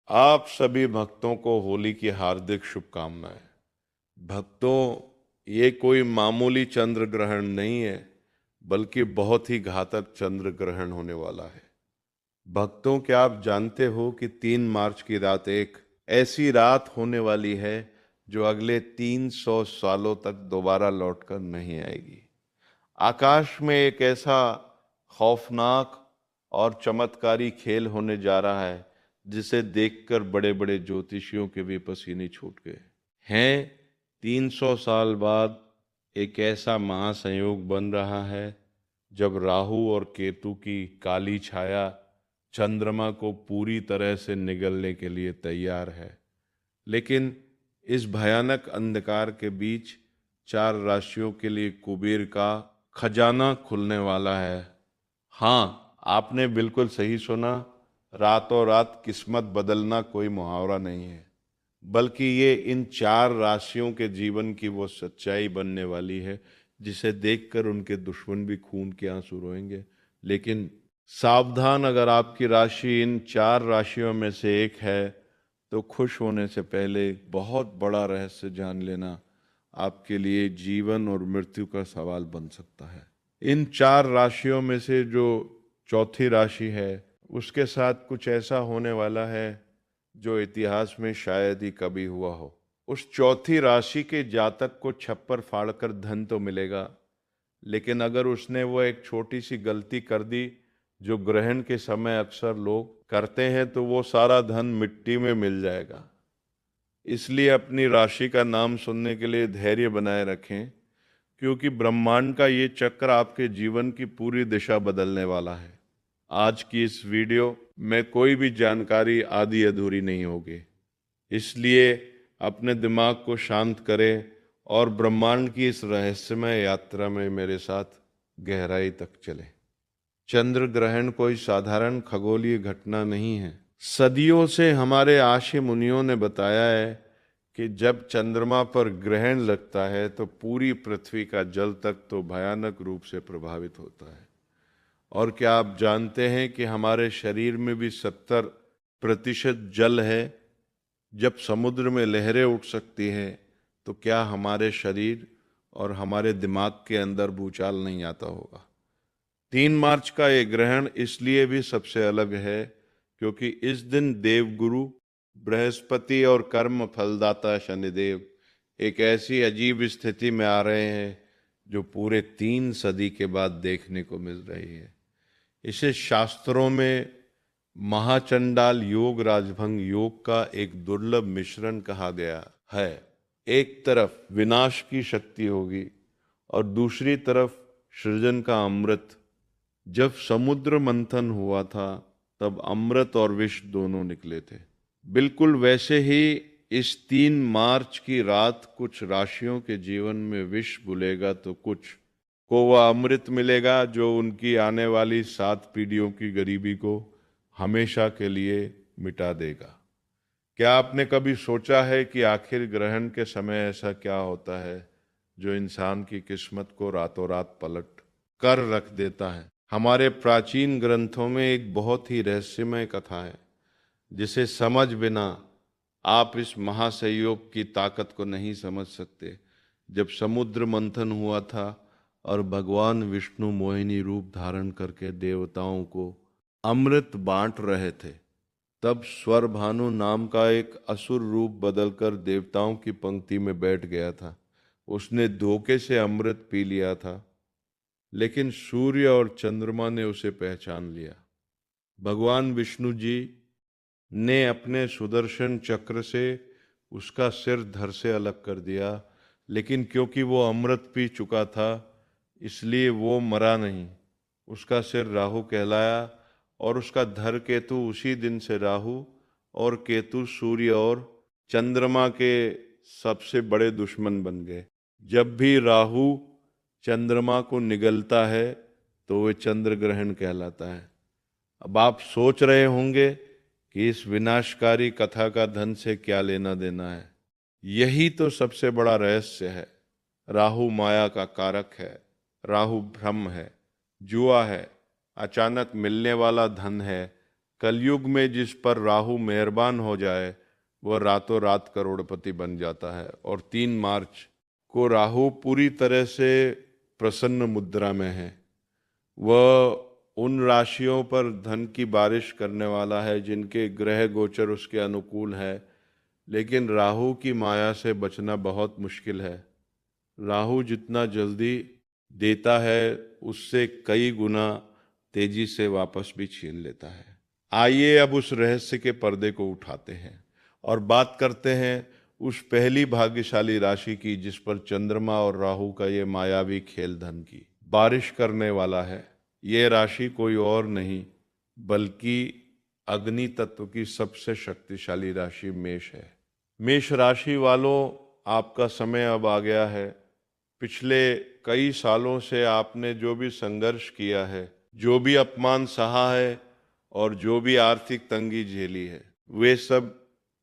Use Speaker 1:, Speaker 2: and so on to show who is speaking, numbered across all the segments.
Speaker 1: आप सभी भक्तों को होली की हार्दिक शुभकामनाएं। भक्तों, ये कोई मामूली चंद्र ग्रहण नहीं है, बल्कि बहुत ही घातक चंद्र ग्रहण होने वाला है। भक्तों, क्या आप जानते हो कि 3 मार्च की रात एक ऐसी रात होने वाली है जो अगले 300 सालों तक दोबारा लौटकर नहीं आएगी। आकाश में एक ऐसा खौफनाक और चमत्कारी खेल होने जा रहा है जिसे देखकर बड़े बड़े ज्योतिषियों के भी पसीने छूट गए हैं। 300 साल बाद एक ऐसा महासंयोग बन रहा है जब राहु और केतु की काली छाया चंद्रमा को पूरी तरह से निगलने के लिए तैयार है। लेकिन इस भयानक अंधकार के बीच 4 राशियों के लिए कुबेर का खजाना खुलने वाला है। हाँ, आपने बिल्कुल सही सुना। रातों रात किस्मत बदलना कोई मुहावरा नहीं है, बल्कि ये इन 4 राशियों के जीवन की वो सच्चाई बनने वाली है जिसे देखकर उनके दुश्मन भी खून के आंसू रोएंगे। लेकिन सावधान, अगर आपकी राशि इन 4 राशियों में से एक है तो खुश होने से पहले एक बहुत बड़ा रहस्य जान लेना आपके लिए जीवन और मृत्यु का सवाल बन सकता है। इन 4 राशियों में से जो चौथी राशि है उसके साथ कुछ ऐसा होने वाला है जो इतिहास में शायद ही कभी हुआ हो। उस चौथी राशि के जातक को छप्पर फाड़कर धन तो मिलेगा, लेकिन अगर उसने वो एक छोटी सी गलती कर दी जो ग्रहण के समय अक्सर लोग करते हैं, तो वो सारा धन मिट्टी में मिल जाएगा। इसलिए अपनी राशि का नाम सुनने के लिए धैर्य बनाए रखें, क्योंकि ब्रह्मांड का ये चक्र आपके जीवन की पूरी दिशा बदलने वाला है। आज की इस वीडियो में कोई भी जानकारी आधी अधूरी नहीं होगी, इसलिए अपने दिमाग को शांत करें और ब्रह्मांड की इस रहस्यमय यात्रा में मेरे साथ गहराई तक चलें। चंद्र ग्रहण कोई साधारण खगोलीय घटना नहीं है। सदियों से हमारे आशी मुनियों ने बताया है कि जब चंद्रमा पर ग्रहण लगता है तो पूरी पृथ्वी का जल तक तो भयानक रूप से प्रभावित होता है। और क्या आप जानते हैं कि हमारे शरीर में भी 70% जल है। जब समुद्र में लहरें उठ सकती हैं तो क्या हमारे शरीर और हमारे दिमाग के अंदर भूचाल नहीं आता होगा। 3 मार्च का ये ग्रहण इसलिए भी सबसे अलग है क्योंकि इस दिन देवगुरु बृहस्पति और कर्म फलदाता शनिदेव एक ऐसी अजीब स्थिति में आ रहे हैं जो पूरे 3 सदी के बाद देखने को मिल रही है। इसे शास्त्रों में महाचंडाल योग राजभंग योग का एक दुर्लभ मिश्रण कहा गया है। एक तरफ विनाश की शक्ति होगी और दूसरी तरफ सृजन का अमृत। जब समुद्र मंथन हुआ था तब अमृत और विष दोनों निकले थे। बिल्कुल वैसे ही इस 3 मार्च की रात कुछ राशियों के जीवन में विष घुलेगा तो कुछ को वह अमृत मिलेगा जो उनकी आने वाली 7 पीढ़ियों की गरीबी को हमेशा के लिए मिटा देगा। क्या आपने कभी सोचा है कि आखिर ग्रहण के समय ऐसा क्या होता है जो इंसान की किस्मत को रातों रात पलट कर रख देता है? हमारे प्राचीन ग्रंथों में एक बहुत ही रहस्यमय कथा है जिसे समझ बिना आप इस महासंयोग की ताकत को नहीं समझ सकते। जब समुद्र मंथन हुआ था और भगवान विष्णु मोहिनी रूप धारण करके देवताओं को अमृत बांट रहे थे, तब स्वरभानु नाम का एक असुर रूप बदलकर देवताओं की पंक्ति में बैठ गया था। उसने धोखे से अमृत पी लिया था, लेकिन सूर्य और चंद्रमा ने उसे पहचान लिया। भगवान विष्णु जी ने अपने सुदर्शन चक्र से उसका सिर धड़ से अलग कर दिया, लेकिन क्योंकि वो अमृत पी चुका था इसलिए वो मरा नहीं। उसका सिर राहु कहलाया और उसका धर केतु उसी दिन से राहु और केतु सूर्य और चंद्रमा के सबसे बड़े दुश्मन बन गए। जब भी राहु चंद्रमा को निगलता है तो वह चंद्र ग्रहण कहलाता है। अब आप सोच रहे होंगे कि इस विनाशकारी कथा का धन से क्या लेना देना है। यही तो सबसे बड़ा रहस्य है। राहु माया का कारक है, राहु भ्रम है, जुआ है, अचानक मिलने वाला धन है, कलयुग में जिस पर राहु मेहरबान हो जाए वह रातों रात करोड़पति बन जाता है। और 3 मार्च को राहु पूरी तरह से प्रसन्न मुद्रा में है। वह उन राशियों पर धन की बारिश करने वाला है जिनके ग्रह गोचर उसके अनुकूल है, लेकिन राहु की माया से बचना बहुत मुश्किल है। राहु जितना जल्दी देता है उससे कई गुना तेजी से वापस भी छीन लेता है। आइए अब उस रहस्य के पर्दे को उठाते हैं और बात करते हैं उस पहली भाग्यशाली राशि की जिस पर चंद्रमा और राहु का ये मायावी खेल धन की बारिश करने वाला है। ये राशि कोई और नहीं बल्कि अग्नि तत्व की सबसे शक्तिशाली राशि मेष है। मेष राशि वालों, आपका समय अब आ गया है। पिछले कई सालों से आपने जो भी संघर्ष किया है, जो भी अपमान सहा है और जो भी आर्थिक तंगी झेली है, वे सब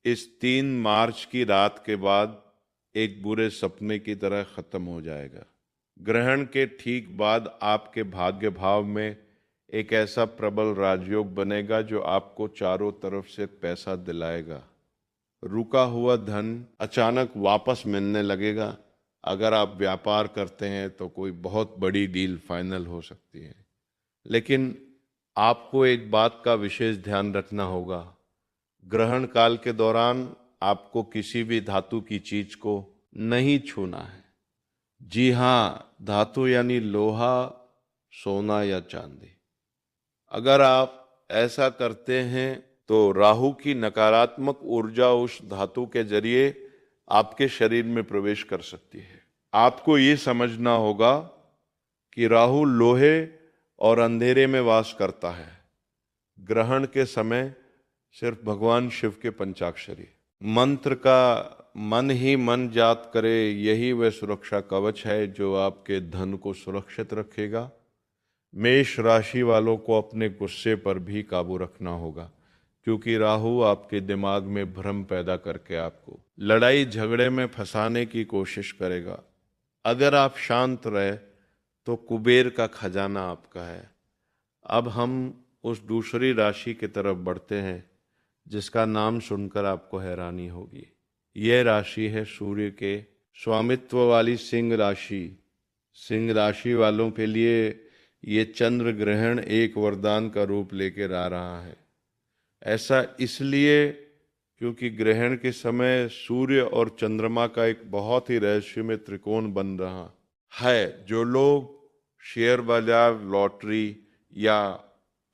Speaker 1: इस 3 मार्च की रात के बाद एक बुरे सपने की तरह खत्म हो जाएगा। ग्रहण के ठीक बाद आपके भाग्य भाव में एक ऐसा प्रबल राजयोग बनेगा जो आपको चारों तरफ से पैसा दिलाएगा। रुका हुआ धन अचानक वापस मिलने लगेगा। अगर आप व्यापार करते हैं तो कोई बहुत बड़ी डील फाइनल हो सकती है। लेकिन आपको एक बात का विशेष ध्यान रखना होगा। ग्रहण काल के दौरान आपको किसी भी धातु की चीज को नहीं छूना है। जी हाँ, धातु यानी लोहा, सोना या चांदी। अगर आप ऐसा करते हैं तो राहु की नकारात्मक ऊर्जा उस धातु के जरिए आपके शरीर में प्रवेश कर सकती है। आपको ये समझना होगा कि राहु लोहे और अंधेरे में वास करता है। ग्रहण के समय सिर्फ भगवान शिव के पंचाक्षरी मंत्र का मन ही मन जाप करे, यही वह सुरक्षा कवच है जो आपके धन को सुरक्षित रखेगा। मेष राशि वालों को अपने गुस्से पर भी काबू रखना होगा, क्योंकि राहु आपके दिमाग में भ्रम पैदा करके आपको लड़ाई झगड़े में फंसाने की कोशिश करेगा। अगर आप शांत रहे तो कुबेर का खजाना आपका है। अब हम उस दूसरी राशि की तरफ बढ़ते हैं जिसका नाम सुनकर आपको हैरानी होगी। यह राशि है सूर्य के स्वामित्व वाली सिंह राशि। सिंह राशि वालों के लिए ये चंद्र ग्रहण एक वरदान का रूप लेकर आ रहा है। ऐसा इसलिए क्योंकि ग्रहण के समय सूर्य और चंद्रमा का एक बहुत ही रहस्यमय त्रिकोण बन रहा है। जो लोग शेयर बाजार, लॉटरी या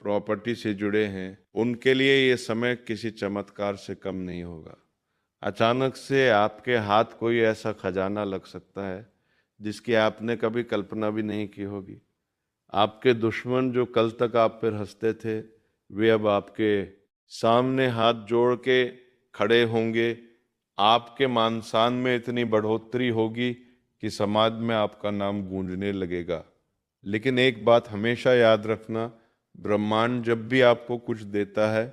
Speaker 1: प्रॉपर्टी से जुड़े हैं, उनके लिए ये समय किसी चमत्कार से कम नहीं होगा। अचानक से आपके हाथ कोई ऐसा खजाना लग सकता है जिसकी आपने कभी कल्पना भी नहीं की होगी। आपके दुश्मन जो कल तक आप पर हंसते थे, वे अब आपके सामने हाथ जोड़ के खड़े होंगे। आपके मान सम्मान में इतनी बढ़ोतरी होगी कि समाज में आपका नाम गूंजने लगेगा। लेकिन एक बात हमेशा याद रखना, ब्रह्मांड जब भी आपको कुछ देता है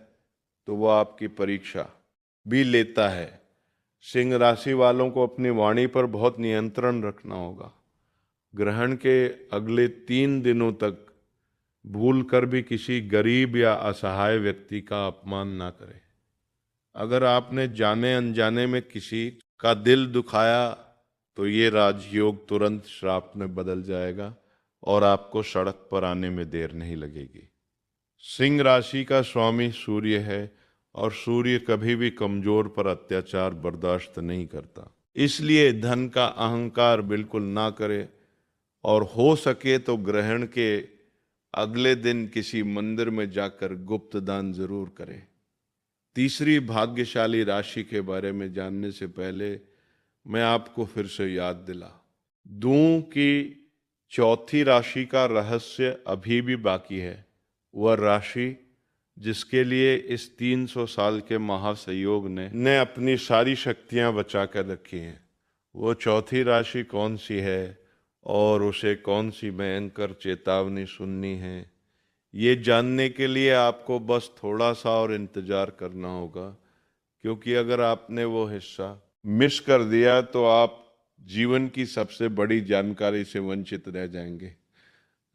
Speaker 1: तो वह आपकी परीक्षा भी लेता है। सिंह राशि वालों को अपनी वाणी पर बहुत नियंत्रण रखना होगा। ग्रहण के अगले 3 दिनों तक भूलकर भी किसी गरीब या असहाय व्यक्ति का अपमान ना करें। अगर आपने जाने अनजाने में किसी का दिल दुखाया तो ये राजयोग तुरंत श्राप में बदल जाएगा और आपको सड़क पर आने में देर नहीं लगेगी। सिंह राशि का स्वामी सूर्य है और सूर्य कभी भी कमजोर पर अत्याचार बर्दाश्त नहीं करता। इसलिए धन का अहंकार बिल्कुल ना करे और हो सके तो ग्रहण के अगले दिन किसी मंदिर में जाकर गुप्त दान जरूर करें। तीसरी भाग्यशाली राशि के बारे में जानने से पहले मैं आपको फिर से याद दिला दूं कि चौथी राशि का रहस्य अभी भी बाकी है। वह राशि जिसके लिए इस 300 साल के महासंयोग ने अपनी सारी शक्तियां बचा कर रखी हैं। वो चौथी राशि कौन सी है और उसे कौन सी भयंकर चेतावनी सुननी है, ये जानने के लिए आपको बस थोड़ा सा और इंतजार करना होगा। क्योंकि अगर आपने वो हिस्सा मिस कर दिया तो आप जीवन की सबसे बड़ी जानकारी से वंचित रह जाएंगे।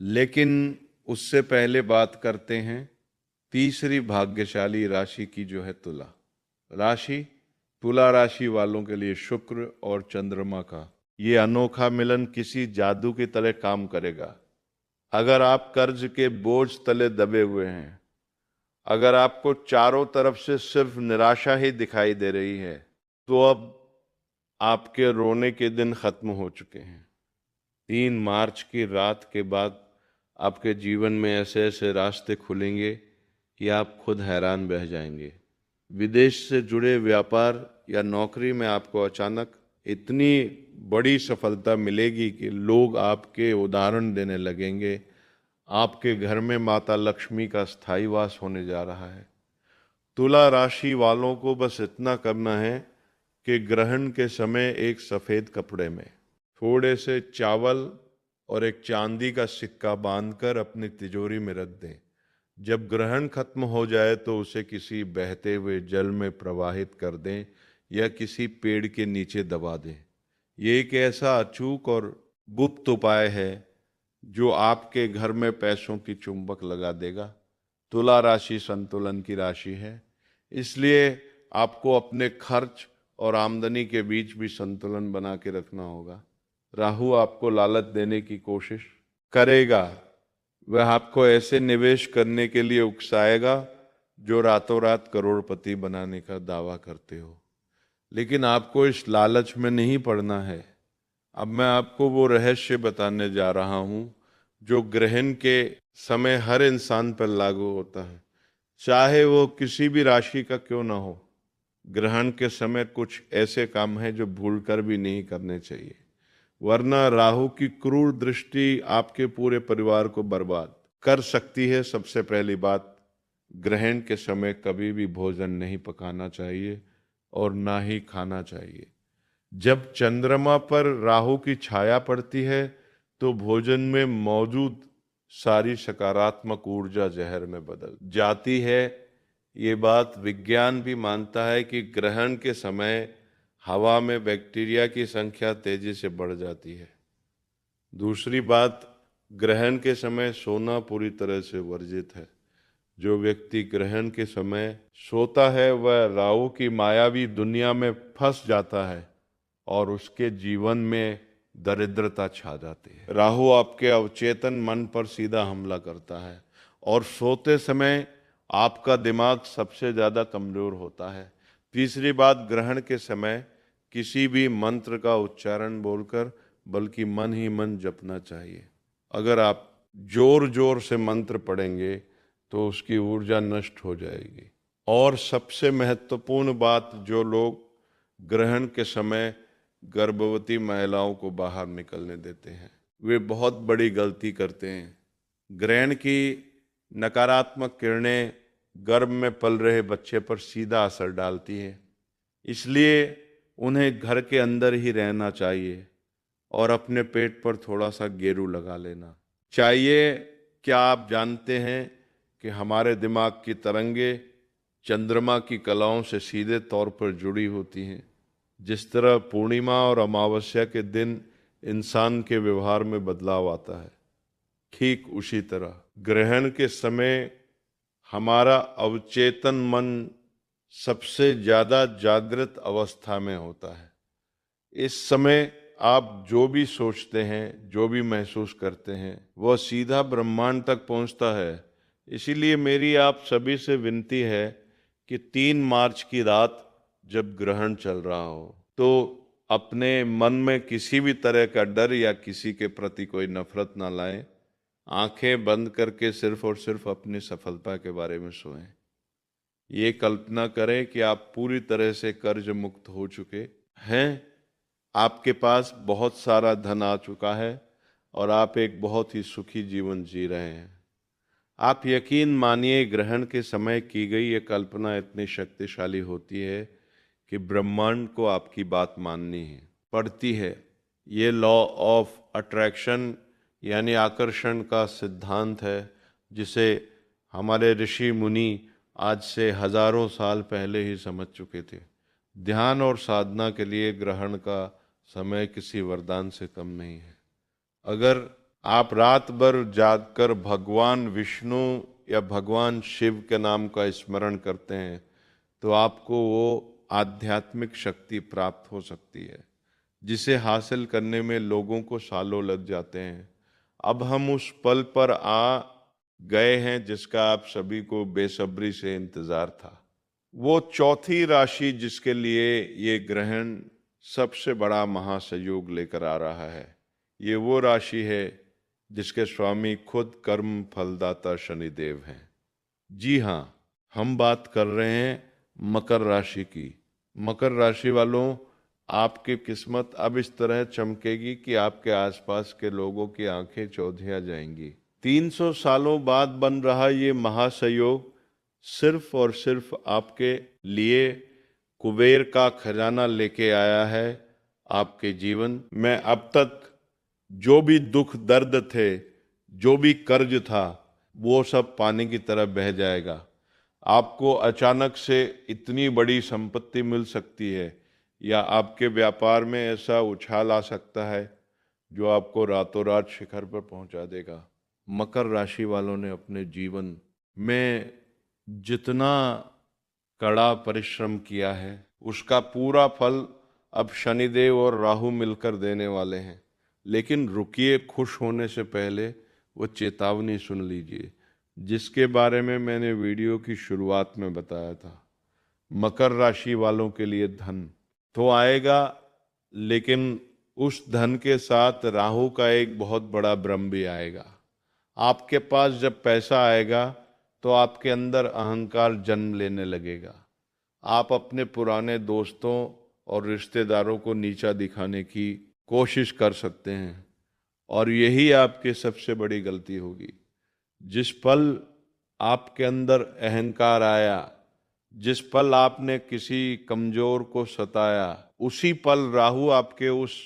Speaker 1: लेकिन उससे पहले बात करते हैं तीसरी भाग्यशाली राशि की जो है तुला राशि, तुला राशि वालों के लिए शुक्र और चंद्रमा का ये अनोखा मिलन किसी जादू की तरह काम करेगा। अगर आप कर्ज के बोझ तले दबे हुए हैं, अगर आपको चारों तरफ से सिर्फ निराशा ही दिखाई दे रही है, तो अब आपके रोने के दिन खत्म हो चुके हैं। 3 मार्च की रात के बाद आपके जीवन में ऐसे ऐसे रास्ते खुलेंगे कि आप खुद हैरान रह जाएंगे। विदेश से जुड़े व्यापार या नौकरी में आपको अचानक इतनी बड़ी सफलता मिलेगी कि लोग आपके उदाहरण देने लगेंगे। आपके घर में माता लक्ष्मी का स्थायी वास होने जा रहा है। तुला राशि वालों को बस इतना करना है कि ग्रहण के समय एक सफेद कपड़े में थोड़े से चावल और एक चांदी का सिक्का बांधकर अपनी तिजोरी में रख दें। जब ग्रहण खत्म हो जाए तो उसे किसी बहते हुए जल में प्रवाहित कर दें या किसी पेड़ के नीचे दबा दें। ये एक ऐसा अचूक और गुप्त उपाय है जो आपके घर में पैसों की चुंबक लगा देगा। तुला राशि संतुलन की राशि है, इसलिए आपको अपने खर्च और आमदनी के बीच भी संतुलन बना के रखना होगा। राहु आपको लालच देने की कोशिश करेगा। वह आपको ऐसे निवेश करने के लिए उकसाएगा जो रातों रात करोड़पति बनाने का दावा करते हो, लेकिन आपको इस लालच में नहीं पड़ना है। अब मैं आपको वो रहस्य बताने जा रहा हूं जो ग्रहण के समय हर इंसान पर लागू होता है, चाहे वो किसी भी राशि का क्यों ना हो। ग्रहण के समय कुछ ऐसे काम हैं जो भूलकर भी नहीं करने चाहिए, वरना राहु की क्रूर दृष्टि आपके पूरे परिवार को बर्बाद कर सकती है। सबसे पहली बात, ग्रहण के समय कभी भी भोजन नहीं पकाना चाहिए और ना ही खाना चाहिए। जब चंद्रमा पर राहु की छाया पड़ती है तो भोजन में मौजूद सारी सकारात्मक ऊर्जा जहर में बदल जाती है। ये बात विज्ञान भी मानता है कि ग्रहण के समय हवा में बैक्टीरिया की संख्या तेजी से बढ़ जाती है। दूसरी बात, ग्रहण के समय सोना पूरी तरह से वर्जित है। जो व्यक्ति ग्रहण के समय सोता है वह राहु की मायावी दुनिया में फंस जाता है और उसके जीवन में दरिद्रता छा जाती है। राहु आपके अवचेतन मन पर सीधा हमला करता है और सोते समय आपका दिमाग सबसे ज्यादा कमजोर होता है। तीसरी बात, ग्रहण के समय किसी भी मंत्र का उच्चारण बोलकर बल्कि मन ही मन जपना चाहिए। अगर आप जोर जोर से मंत्र पढ़ेंगे तो उसकी ऊर्जा नष्ट हो जाएगी। और सबसे महत्वपूर्ण बात, जो लोग ग्रहण के समय गर्भवती महिलाओं को बाहर निकलने देते हैं वे बहुत बड़ी गलती करते हैं। ग्रहण की नकारात्मक किरणें गर्भ में पल रहे बच्चे पर सीधा असर डालती है, इसलिए उन्हें घर के अंदर ही रहना चाहिए और अपने पेट पर थोड़ा सा गेरू लगा लेना चाहिए। क्या आप जानते हैं कि हमारे दिमाग की तरंगे चंद्रमा की कलाओं से सीधे तौर पर जुड़ी होती हैं? जिस तरह पूर्णिमा और अमावस्या के दिन इंसान के व्यवहार में बदलाव आता है, ठीक उसी तरह ग्रहण के समय हमारा अवचेतन मन सबसे ज्यादा जागृत अवस्था में होता है। इस समय आप जो भी सोचते हैं, जो भी महसूस करते हैं, वह सीधा ब्रह्मांड तक पहुंचता है। इसीलिए मेरी आप सभी से विनती है कि 3 मार्च की रात जब ग्रहण चल रहा हो तो अपने मन में किसी भी तरह का डर या किसी के प्रति कोई नफरत ना लाएं। आंखें बंद करके सिर्फ और सिर्फ अपनी सफलता के बारे में सोएं। ये कल्पना करें कि आप पूरी तरह से कर्ज मुक्त हो चुके हैं, आपके पास बहुत सारा धन आ चुका है और आप एक बहुत ही सुखी जीवन जी रहे हैं। आप यकीन मानिए, ग्रहण के समय की गई ये कल्पना इतनी शक्तिशाली होती है कि ब्रह्मांड को आपकी बात माननी है पड़ती है। ये लॉ ऑफ अट्रैक्शन यानी आकर्षण का सिद्धांत है, जिसे हमारे ऋषि मुनि आज से हजारों साल पहले ही समझ चुके थे। ध्यान और साधना के लिए ग्रहण का समय किसी वरदान से कम नहीं है। अगर आप रात भर जागकर भगवान विष्णु या भगवान शिव के नाम का स्मरण करते हैं तो आपको वो आध्यात्मिक शक्ति प्राप्त हो सकती है जिसे हासिल करने में लोगों को सालों लग जाते हैं। अब हम उस पल पर आ गए हैं जिसका आप सभी को बेसब्री से इंतजार था। वो चौथी राशि जिसके लिए ये ग्रहण सबसे बड़ा महासंयोग लेकर आ रहा है, ये वो राशि है जिसके स्वामी खुद कर्म फलदाता शनिदेव हैं। जी हाँ, हम बात कर रहे हैं मकर राशि की। मकर राशि वालों, आपकी किस्मत अब इस तरह चमकेगी कि आपके आसपास के लोगों की आंखें चौधिया जाएंगी। 300 सालों बाद बन रहा ये महासंयोग सिर्फ और सिर्फ आपके लिए कुबेर का खजाना लेके आया है। आपके जीवन में अब तक जो भी दुख दर्द थे, जो भी कर्ज था, वो सब पानी की तरह बह जाएगा। आपको अचानक से इतनी बड़ी संपत्ति मिल सकती है या आपके व्यापार में ऐसा उछाल आ सकता है जो आपको रातों रात शिखर पर पहुंचा देगा। मकर राशि वालों ने अपने जीवन में जितना कड़ा परिश्रम किया है उसका पूरा फल अब शनिदेव और राहु मिलकर देने वाले हैं। लेकिन रुकिए, खुश होने से पहले वो चेतावनी सुन लीजिए जिसके बारे में मैंने वीडियो की शुरुआत में बताया था। मकर राशि वालों के लिए धन तो आएगा, लेकिन उस धन के साथ राहु का एक बहुत बड़ा भ्रम भी आएगा। आपके पास जब पैसा आएगा तो आपके अंदर अहंकार जन्म लेने लगेगा। आप अपने पुराने दोस्तों और रिश्तेदारों को नीचा दिखाने की कोशिश कर सकते हैं और यही आपकी सबसे बड़ी गलती होगी। जिस पल आपके अंदर अहंकार आया, जिस पल आपने किसी कमजोर को सताया, उसी पल राहु आपके उस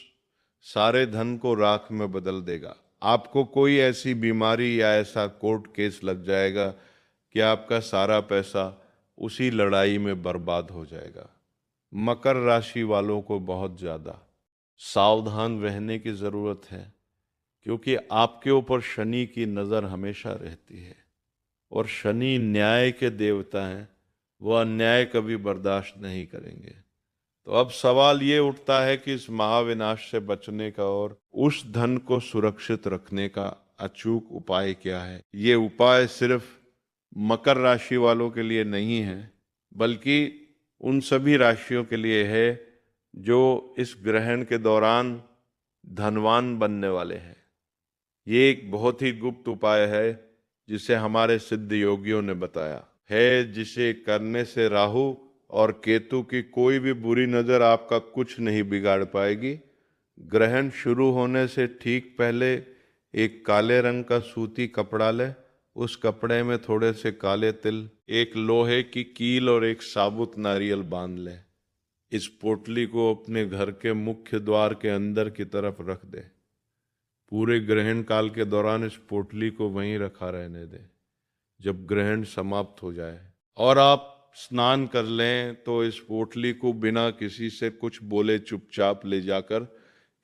Speaker 1: सारे धन को राख में बदल देगा। आपको कोई ऐसी बीमारी या ऐसा कोर्ट केस लग जाएगा कि आपका सारा पैसा उसी लड़ाई में बर्बाद हो जाएगा। मकर राशि वालों को बहुत ज़्यादा सावधान रहने की ज़रूरत है क्योंकि आपके ऊपर शनि की नज़र हमेशा रहती है और शनि न्याय के देवता हैं, वह अन्याय कभी बर्दाश्त नहीं करेंगे। तो अब सवाल ये उठता है कि इस महाविनाश से बचने का और उस धन को सुरक्षित रखने का अचूक उपाय क्या है। ये उपाय सिर्फ मकर राशि वालों के लिए नहीं है बल्कि उन सभी राशियों के लिए है जो इस ग्रहण के दौरान धनवान बनने वाले हैं। ये एक बहुत ही गुप्त उपाय है जिसे हमारे सिद्ध योगियों ने बताया है, जिसे करने से राहु और केतु की कोई भी बुरी नज़र आपका कुछ नहीं बिगाड़ पाएगी। ग्रहण शुरू होने से ठीक पहले एक काले रंग का सूती कपड़ा ले, उस कपड़े में थोड़े से काले तिल, एक लोहे की कील और एक साबुत नारियल बांध ले। इस पोटली को अपने घर के मुख्य द्वार के अंदर की तरफ रख दे। पूरे ग्रहण काल के दौरान इस पोटली को वहीं रखा रहने दे। जब ग्रहण समाप्त हो जाए और आप स्नान कर लें तो इस पोटली को बिना किसी से कुछ बोले चुपचाप ले जाकर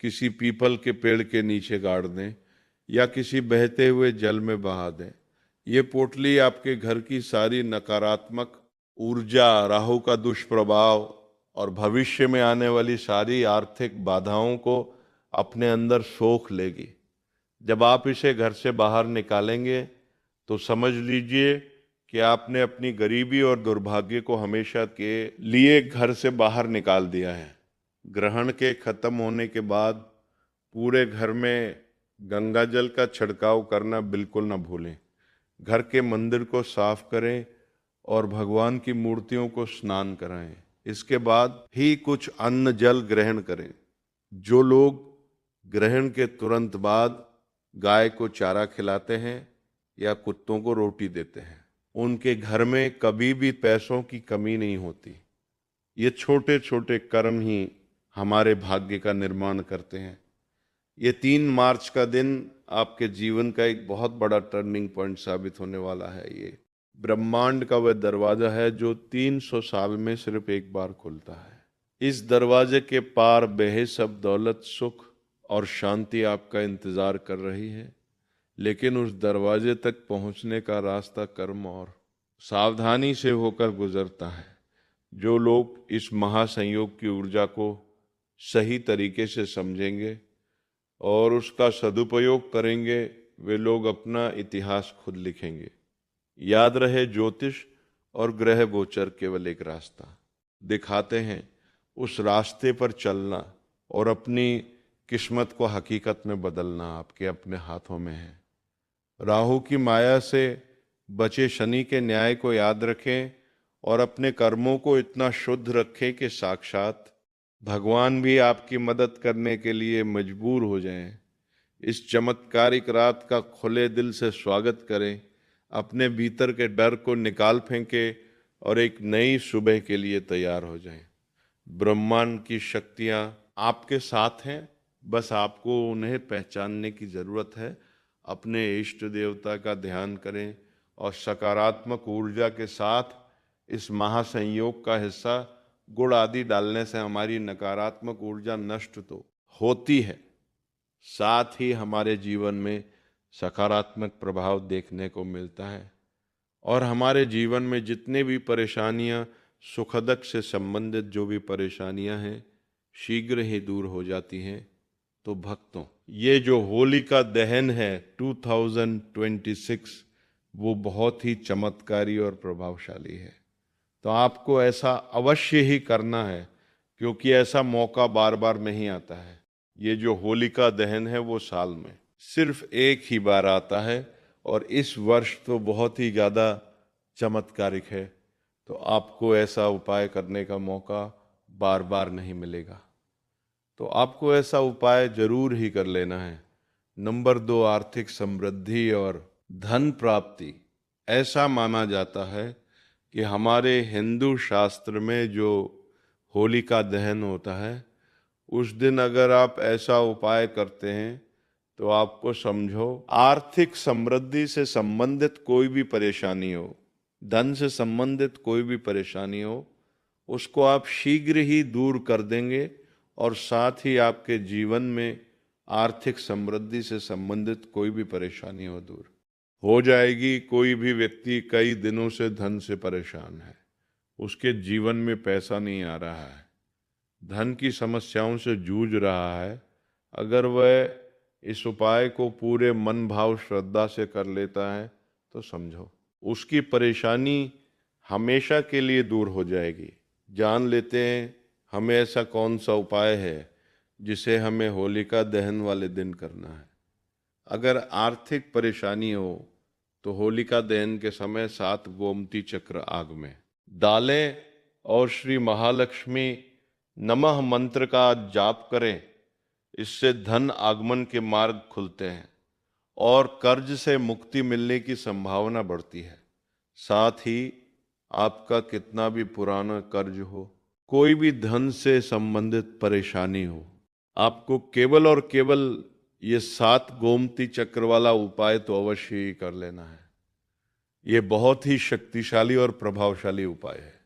Speaker 1: किसी पीपल के पेड़ के नीचे गाड़ दें या किसी बहते हुए जल में बहा दें। ये पोटली आपके घर की सारी नकारात्मक ऊर्जा, राहु का दुष्प्रभाव और भविष्य में आने वाली सारी आर्थिक बाधाओं को अपने अंदर सोख लेगी। जब आप इसे घर से बाहर निकालेंगे तो समझ लीजिए कि आपने अपनी गरीबी और दुर्भाग्य को हमेशा के लिए घर से बाहर निकाल दिया है। ग्रहण के खत्म होने के बाद पूरे घर में गंगा जल का छिड़काव करना बिल्कुल ना भूलें। घर के मंदिर को साफ करें और भगवान की मूर्तियों को स्नान कराएं। इसके बाद ही कुछ अन्न जल ग्रहण करें। जो लोग ग्रहण के तुरंत बाद गाय को चारा खिलाते हैं या कुत्तों को रोटी देते हैं, उनके घर में कभी भी पैसों की कमी नहीं होती। ये छोटे छोटे कर्म ही हमारे भाग्य का निर्माण करते हैं। ये 3 मार्च का दिन आपके जीवन का एक बहुत बड़ा टर्निंग पॉइंट साबित होने वाला है। ये ब्रह्मांड का वह दरवाजा है जो 300 साल में सिर्फ एक बार खुलता है। इस दरवाजे के पार बेहिसाब दौलत, सुख और शांति आपका इंतजार कर रही है। लेकिन उस दरवाजे तक पहुंचने का रास्ता कर्म और सावधानी से होकर गुजरता है। जो लोग इस महासंयोग की ऊर्जा को सही तरीके से समझेंगे और उसका सदुपयोग करेंगे, वे लोग अपना इतिहास खुद लिखेंगे। याद रहे, ज्योतिष और ग्रह गोचर केवल एक रास्ता दिखाते हैं। उस रास्ते पर चलना और अपनी किस्मत को हकीकत में बदलना आपके अपने हाथों में है। राहु की माया से बचे शनि के न्याय को याद रखें और अपने कर्मों को इतना शुद्ध रखें कि साक्षात भगवान भी आपकी मदद करने के लिए मजबूर हो जाएं। इस चमत्कारिक रात का खुले दिल से स्वागत करें, अपने भीतर के डर को निकाल फेंकें और एक नई सुबह के लिए तैयार हो जाएं। ब्रह्मांड की शक्तियां आपके साथ हैं, बस आपको उन्हें पहचानने की ज़रूरत है। अपने इष्ट देवता का ध्यान करें और सकारात्मक ऊर्जा के साथ इस महासंयोग का हिस्सा गुड़ आदि डालने से हमारी नकारात्मक ऊर्जा नष्ट तो होती है, साथ ही हमारे जीवन में सकारात्मक प्रभाव देखने को मिलता है और हमारे जीवन में जितने भी परेशानियां, सुखदक से संबंधित जो भी परेशानियां हैं, शीघ्र ही दूर हो जाती हैं। तो भक्तों, ये जो होलिका दहन है 2026, वो बहुत ही चमत्कारी और प्रभावशाली है। तो आपको ऐसा अवश्य ही करना है, क्योंकि ऐसा मौका बार बार नहीं आता है। ये जो होलिका दहन है वो साल में सिर्फ एक ही बार आता है और इस वर्ष तो बहुत ही ज़्यादा चमत्कारिक है। तो आपको ऐसा उपाय करने का मौका बार बार नहीं मिलेगा, तो आपको ऐसा उपाय जरूर ही कर लेना है। नंबर 2, आर्थिक समृद्धि और धन प्राप्ति। ऐसा माना जाता है कि हमारे हिंदू शास्त्र में जो होलिका दहन होता है, उस दिन अगर आप ऐसा उपाय करते हैं तो आपको समझो आर्थिक समृद्धि से संबंधित कोई भी परेशानी हो, धन से संबंधित कोई भी परेशानी हो, उसको आप शीघ्र ही दूर कर देंगे और साथ ही आपके जीवन में आर्थिक समृद्धि से संबंधित कोई भी परेशानी हो दूर हो जाएगी। कोई भी व्यक्ति कई दिनों से धन से परेशान है, उसके जीवन में पैसा नहीं आ रहा है, धन की समस्याओं से जूझ रहा है, अगर वह इस उपाय को पूरे मन भाव श्रद्धा से कर लेता है तो समझो उसकी परेशानी हमेशा के लिए दूर हो जाएगी। जान लेते हैं हमें ऐसा कौन सा उपाय है जिसे हमें होलिका दहन वाले दिन करना है। अगर आर्थिक परेशानी हो तो होलिका दहन के समय 7 गोमती चक्र आग में डालें और श्री महालक्ष्मी नमः मंत्र का जाप करें। इससे धन आगमन के मार्ग खुलते हैं और कर्ज से मुक्ति मिलने की संभावना बढ़ती है। साथ ही आपका कितना भी पुराना कर्ज हो, कोई भी धन से संबंधित परेशानी हो, आपको केवल और केवल ये 7 गोमती चक्र वाला उपाय तो अवश्य ही कर लेना है। ये बहुत ही शक्तिशाली और प्रभावशाली उपाय है।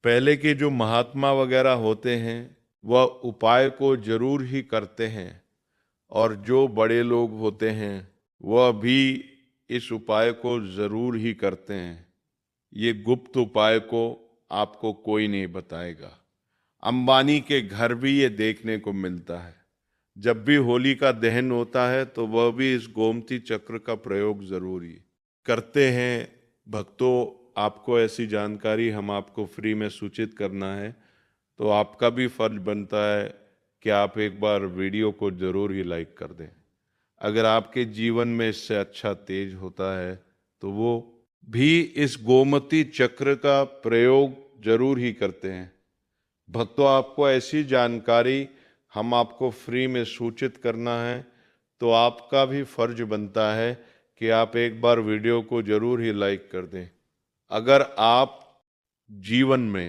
Speaker 1: पहले के जो महात्मा वगैरह होते हैं वह उपाय को जरूर ही करते हैं और जो बड़े लोग होते हैं वह भी इस उपाय को जरूर ही करते हैं। ये गुप्त उपाय को आपको कोई नहीं बताएगा। अंबानी के घर भी ये देखने को मिलता है। जब भी होली का दहन होता है तो वह भी इस गोमती चक्र का प्रयोग जरूरी करते हैं। भक्तों, आपको ऐसी जानकारी हम आपको फ्री में सूचित करना है, तो आपका भी फर्ज बनता है कि आप एक बार वीडियो को जरूर ही लाइक कर दें। अगर आपके जीवन में इससे अच्छा तेज होता है तो वो भी इस गोमती चक्र का प्रयोग जरूर ही करते हैं। भक्तों, आपको ऐसी जानकारी हम आपको फ्री में सूचित करना है, तो आपका भी फर्ज बनता है कि आप एक बार वीडियो को जरूर ही लाइक कर दें। अगर आप जीवन में